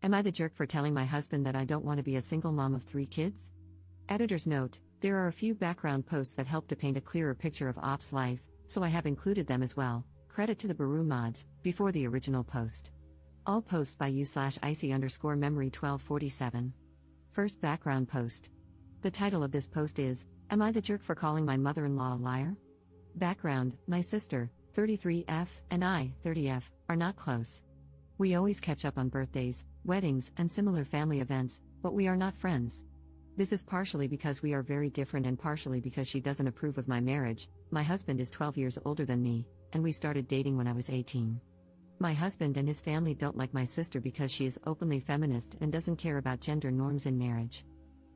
Am I the jerk for telling my husband that I don't want to be a single mom of 3 kids? Editor's note: there are a few background posts that help to paint a clearer picture of Op's life, so I have included them as well. Credit to the Baru mods, before the original post. All posts by u/icy_memory 1247. First background post. The title of this post is, Am I the jerk for calling my mother-in-law a liar? Background: my sister, 33F, and I, 30F, are not close. We always catch up on birthdays, weddings, and similar family events, but we are not friends. This is partially because we are very different and partially because she doesn't approve of my marriage. My husband is 12 years older than me, and we started dating when I was 18. My husband and his family don't like my sister because she is openly feminist and doesn't care about gender norms in marriage.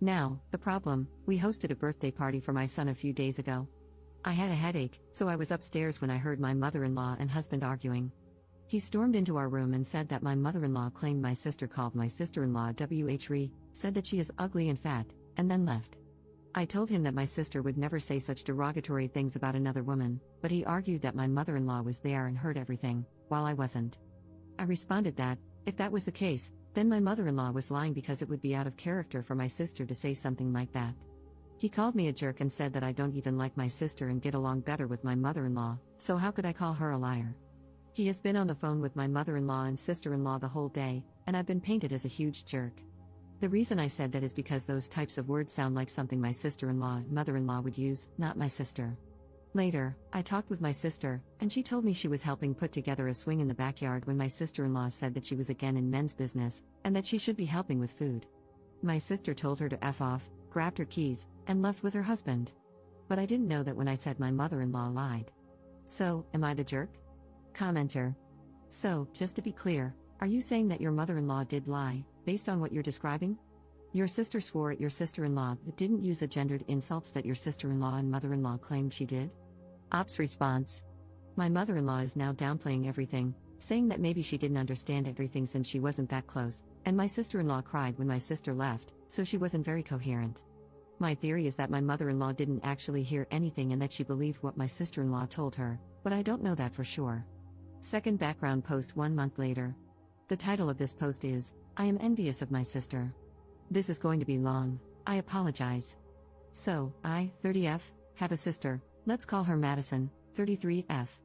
Now, the problem: we hosted a birthday party for my son a few days ago. I had a headache, so I was upstairs when I heard my mother-in-law and husband arguing. He stormed into our room and said that my mother-in-law claimed my sister called my sister-in-law WHRE, said that she is ugly and fat, and then left. I told him that my sister would never say such derogatory things about another woman, but he argued that my mother-in-law was there and heard everything, while I wasn't. I responded that, if that was the case, then my mother-in-law was lying because it would be out of character for my sister to say something like that. He called me a jerk and said that I don't even like my sister and get along better with my mother-in-law, so how could I call her a liar? He has been on the phone with my mother-in-law and sister-in-law the whole day, and I've been painted as a huge jerk. The reason I said that is because those types of words sound like something my sister-in-law and mother-in-law would use, not my sister. Later, I talked with my sister, and she told me she was helping put together a swing in the backyard when my sister-in-law said that she was again in men's business, and that she should be helping with food. My sister told her to F off, grabbed her keys, and left with her husband. But I didn't know that when I said my mother-in-law lied. So, am I the jerk? Commenter. So, just to be clear, are you saying that your mother-in-law did lie, based on what you're describing? Your sister swore at your sister-in-law but didn't use the gendered insults that your sister-in-law and mother-in-law claimed she did? Op's response. My mother-in-law is now downplaying everything, saying that maybe she didn't understand everything since she wasn't that close, and my sister-in-law cried when my sister left, so she wasn't very coherent. My theory is that my mother-in-law didn't actually hear anything and that she believed what my sister-in-law told her, but I don't know that for sure. Second background post 1 month later. The title of this post is, I am envious of my sister. This is going to be long, I apologize. So, I, 30F, have a sister, let's call her Madison, 33F.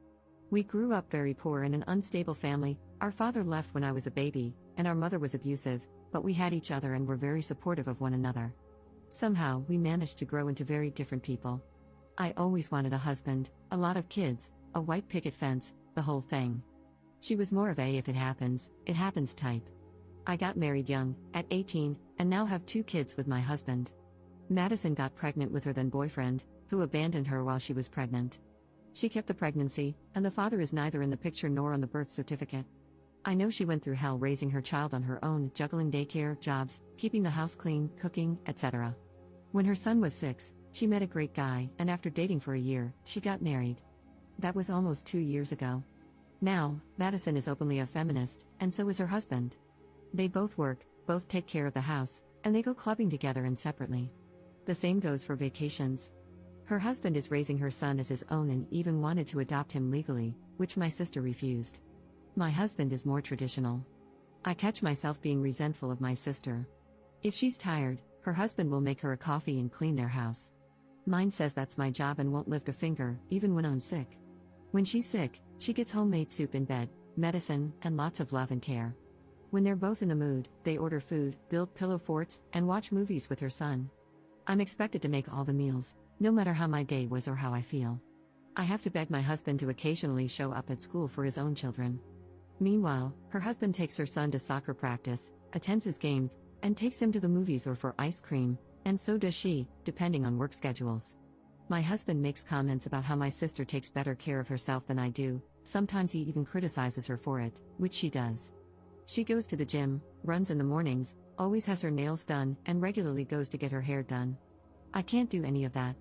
We grew up very poor in an unstable family. Our father left when I was a baby, and our mother was abusive, but we had each other and were very supportive of one another. Somehow, we managed to grow into very different people. I always wanted a husband, a lot of kids, a white picket fence, the whole thing. She was more of a if it happens type. I got married young, at 18, and now have 2 kids with my husband. Madison got pregnant with her then boyfriend, who abandoned her while she was pregnant. She kept the pregnancy, and the father is neither in the picture nor on the birth certificate. I know she went through hell raising her child on her own, juggling daycare, jobs, keeping the house clean, cooking, etc. When her son was 6, she met a great guy, and after dating for a year, she got married. That was almost 2 years ago. Now, Madison is openly a feminist, and so is her husband. They both work, both take care of the house, and they go clubbing together and separately. The same goes for vacations. Her husband is raising her son as his own and even wanted to adopt him legally, which my sister refused. My husband is more traditional. I catch myself being resentful of my sister. If she's tired, her husband will make her a coffee and clean their house. Mine says that's my job and won't lift a finger, even when I'm sick. When she's sick, she gets homemade soup in bed, medicine, and lots of love and care. When they're both in the mood, they order food, build pillow forts, and watch movies with her son. I'm expected to make all the meals, no matter how my day was or how I feel. I have to beg my husband to occasionally show up at school for his own children. Meanwhile, her husband takes her son to soccer practice, attends his games, and takes him to the movies or for ice cream, and so does she, depending on work schedules. My husband makes comments about how my sister takes better care of herself than I do. Sometimes he even criticizes her for it, which she does. She goes to the gym, runs in the mornings, always has her nails done, and regularly goes to get her hair done. I can't do any of that.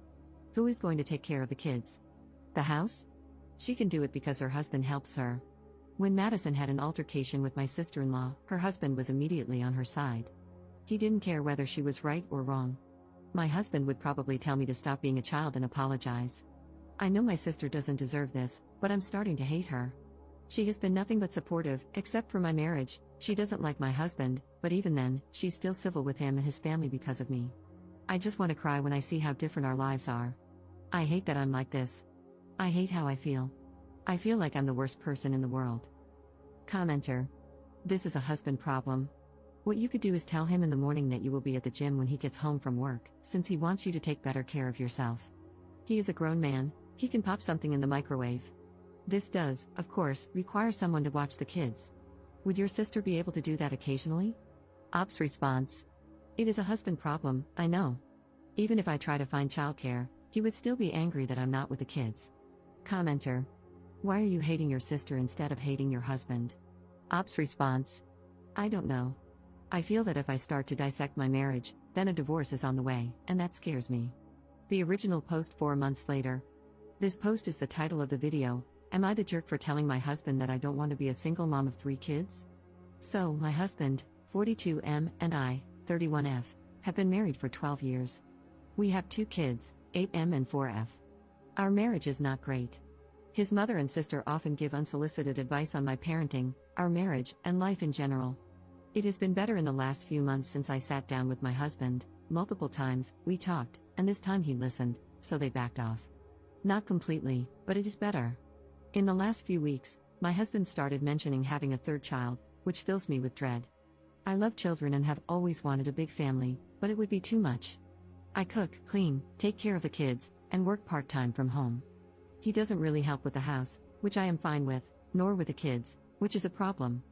Who is going to take care of the kids? The house? She can do it because her husband helps her. When Madison had an altercation with my sister-in-law, her husband was immediately on her side. He didn't care whether she was right or wrong. My husband would probably tell me to stop being a child and apologize. I know my sister doesn't deserve this, but I'm starting to hate her. She has been nothing but supportive, except for my marriage. She doesn't like my husband, but even then, she's still civil with him and his family because of me. I just want to cry when I see how different our lives are. I hate that I'm like this. I hate how I feel. I feel like I'm the worst person in the world. Commenter. This is a husband problem. What you could do is tell him in the morning that you will be at the gym when he gets home from work, since he wants you to take better care of yourself. He is a grown man, he can pop something in the microwave. This does, of course, require someone to watch the kids. Would your sister be able to do that occasionally? Op's response. It is a husband problem, I know. Even if I try to find childcare, he would still be angry that I'm not with the kids. Commenter. Why are you hating your sister instead of hating your husband? Op's response. I don't know. I feel that if I start to dissect my marriage, then a divorce is on the way, and that scares me. The original post 4 months later. This post is the title of the video. Am I the jerk for telling my husband that I don't want to be a single mom of 3 kids? So, my husband, 42M, and I, 31F, have been married for 12 years. We have 2 kids, 8M and 4F. Our marriage is not great. His mother and sister often give unsolicited advice on my parenting, our marriage, and life in general. It has been better in the last few months since I sat down with my husband. Multiple times, we talked, and this time he listened, so they backed off. Not completely, but it is better. In the last few weeks, my husband started mentioning having a 3rd child, which fills me with dread. I love children and have always wanted a big family, but it would be too much. I cook, clean, take care of the kids, and work part-time from home. He doesn't really help with the house, which I am fine with, nor with the kids, which is a problem.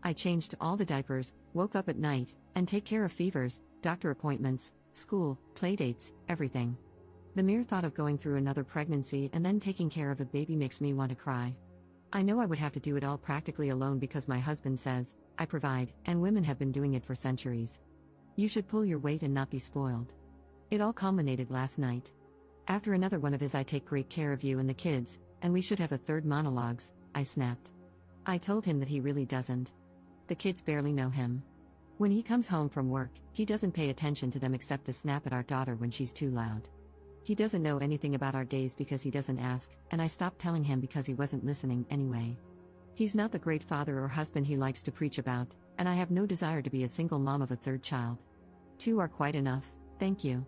I changed all the diapers, woke up at night, and take care of fevers, doctor appointments, school, playdates, everything. The mere thought of going through another pregnancy and then taking care of a baby makes me want to cry. I know I would have to do it all practically alone because my husband says, I provide, and women have been doing it for centuries. You should pull your weight and not be spoiled. It all culminated last night. After another one of his I take great care of you and the kids, and we should have a 3rd monologues, I snapped. I told him that he really doesn't. The kids barely know him. When he comes home from work, he doesn't pay attention to them except to snap at our daughter when she's too loud. He doesn't know anything about our days because he doesn't ask, and I stopped telling him because he wasn't listening anyway. He's not the great father or husband he likes to preach about, and I have no desire to be a single mom of a 3rd child. 2 are quite enough, thank you.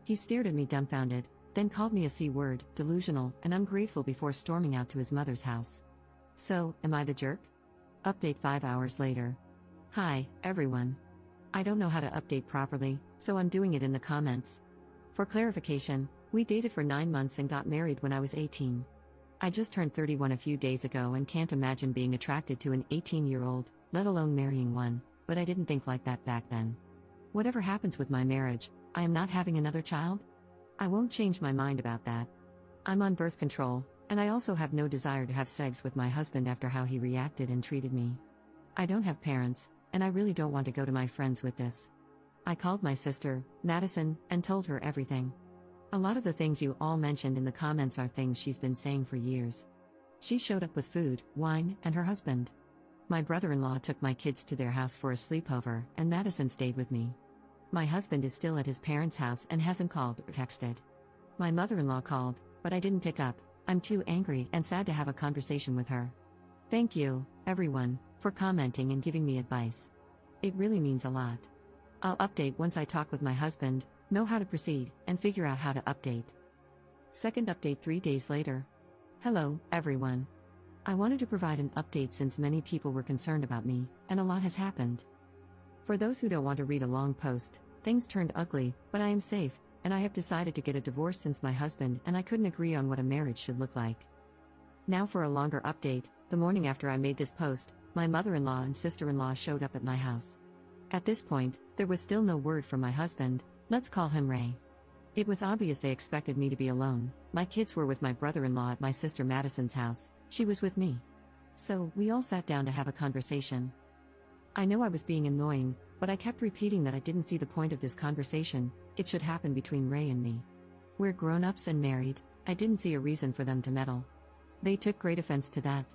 He stared at me dumbfounded, then called me a C-word, delusional, and ungrateful before storming out to his mother's house. So, am I the jerk? Update 5 hours later. Hi, everyone. I don't know how to update properly, so I'm doing it in the comments. For clarification, we dated for 9 months and got married when I was 18. I just turned 31 a few days ago and can't imagine being attracted to an 18-year-old, let alone marrying one, but I didn't think like that back then. Whatever happens with my marriage, I am not having another child? I won't change my mind about that. I'm on birth control, and I also have no desire to have sex with my husband after how he reacted and treated me. I don't have parents, and I really don't want to go to my friends with this. I called my sister, Madison, and told her everything. A lot of the things you all mentioned in the comments are things she's been saying for years. She showed up with food, wine, and her husband. My brother-in-law took my kids to their house for a sleepover, and Madison stayed with me. My husband is still at his parents' house and hasn't called or texted. My mother-in-law called, but I didn't pick up. I'm too angry and sad to have a conversation with her. Thank you, everyone, for commenting and giving me advice. It really means a lot. I'll update once I talk with my husband, know how to proceed, and figure out how to update. Second update 3 days later. Hello, everyone. I wanted to provide an update since many people were concerned about me, and a lot has happened. For those who don't want to read a long post, things turned ugly, but I am safe, and I have decided to get a divorce since my husband and I couldn't agree on what a marriage should look like. Now for a longer update. The morning after I made this post, my mother-in-law and sister-in-law showed up at my house. At this point, there was still no word from my husband, let's call him Ray. It was obvious they expected me to be alone. My kids were with my brother-in-law at my sister Madison's house, she was with me. So, we all sat down to have a conversation. I know I was being annoying, but I kept repeating that I didn't see the point of this conversation, it should happen between Ray and me. We're grown-ups and married, I didn't see a reason for them to meddle. They took great offense to that.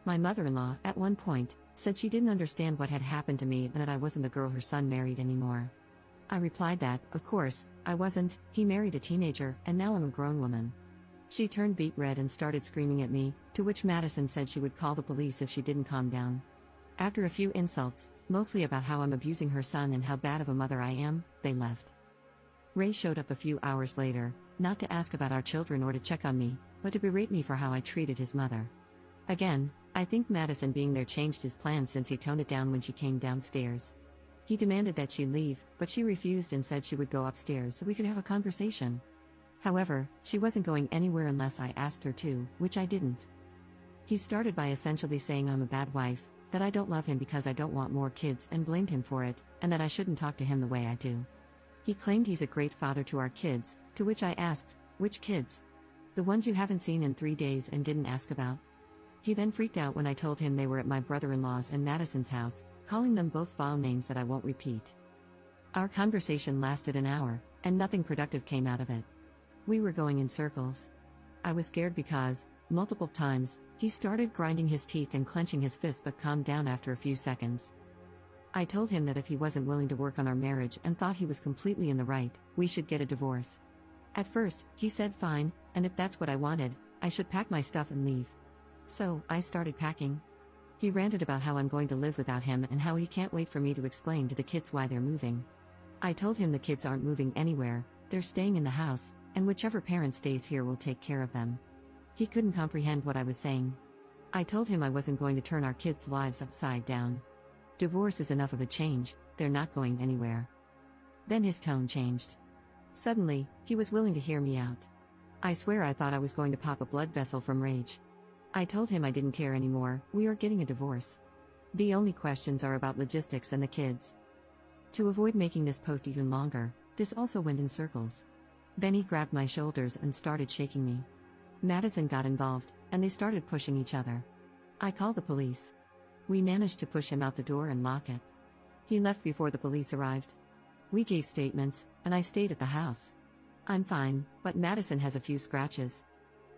My mother-in-law, at one point, said she didn't understand what had happened to me and that I wasn't the girl her son married anymore. I replied that, of course, I wasn't, he married a teenager, and now I'm a grown woman. She turned beet red and started screaming at me, to which Madison said she would call the police if she didn't calm down. After a few insults, mostly about how I'm abusing her son and how bad of a mother I am. They left. Ray showed up a few hours later, not to ask about our children or to check on me, but to berate me for how I treated his mother. Again, I think Madison being there changed his plans since he toned it down when she came downstairs. He demanded that she leave, but she refused and said she would go upstairs so we could have a conversation. However, she wasn't going anywhere unless I asked her to, which I didn't. He started by essentially saying I'm a bad wife, that I don't love him because I don't want more kids and blamed him for it, and that I shouldn't talk to him the way I do. He claimed he's a great father to our kids, to which I asked, which kids? The ones you haven't seen in 3 days and didn't ask about? He then freaked out when I told him they were at my brother-in-law's and Madison's house, calling them both vile names that I won't repeat. Our conversation lasted an hour, and nothing productive came out of it. We were going in circles. I was scared because, multiple times, he started grinding his teeth and clenching his fists but calmed down after a few seconds. I told him that if he wasn't willing to work on our marriage and thought he was completely in the right, we should get a divorce. At first, he said fine, and if that's what I wanted, I should pack my stuff and leave. So, I started packing. He ranted about how I'm going to live without him and how he can't wait for me to explain to the kids why they're moving. I told him the kids aren't moving anywhere, they're staying in the house, and whichever parent stays here will take care of them. He couldn't comprehend what I was saying. I told him I wasn't going to turn our kids' lives upside down. Divorce is enough of a change, they're not going anywhere. Then his tone changed. Suddenly, he was willing to hear me out. I swear I thought I was going to pop a blood vessel from rage. I told him I didn't care anymore, we are getting a divorce. The only questions are about logistics and the kids. To avoid making this post even longer, this also went in circles. Then he grabbed my shoulders and started shaking me. Madison got involved, and they started pushing each other. I called the police. We managed to push him out the door and lock it. He left before the police arrived. We gave statements, and I stayed at the house. I'm fine, but Madison has a few scratches.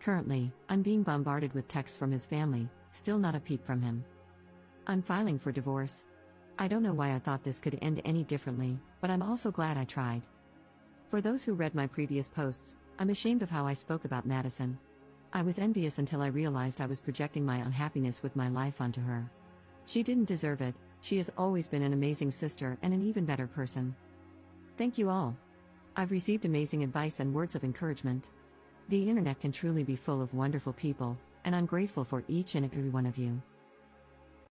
Currently, I'm being bombarded with texts from his family, still not a peep from him. I'm filing for divorce. I don't know why I thought this could end any differently, but I'm also glad I tried. For those who read my previous posts, I'm ashamed of how I spoke about Madison. I was envious until I realized I was projecting my unhappiness with my life onto her. She didn't deserve it, she has always been an amazing sister and an even better person. Thank you all. I've received amazing advice and words of encouragement. The internet can truly be full of wonderful people, and I'm grateful for each and every one of you.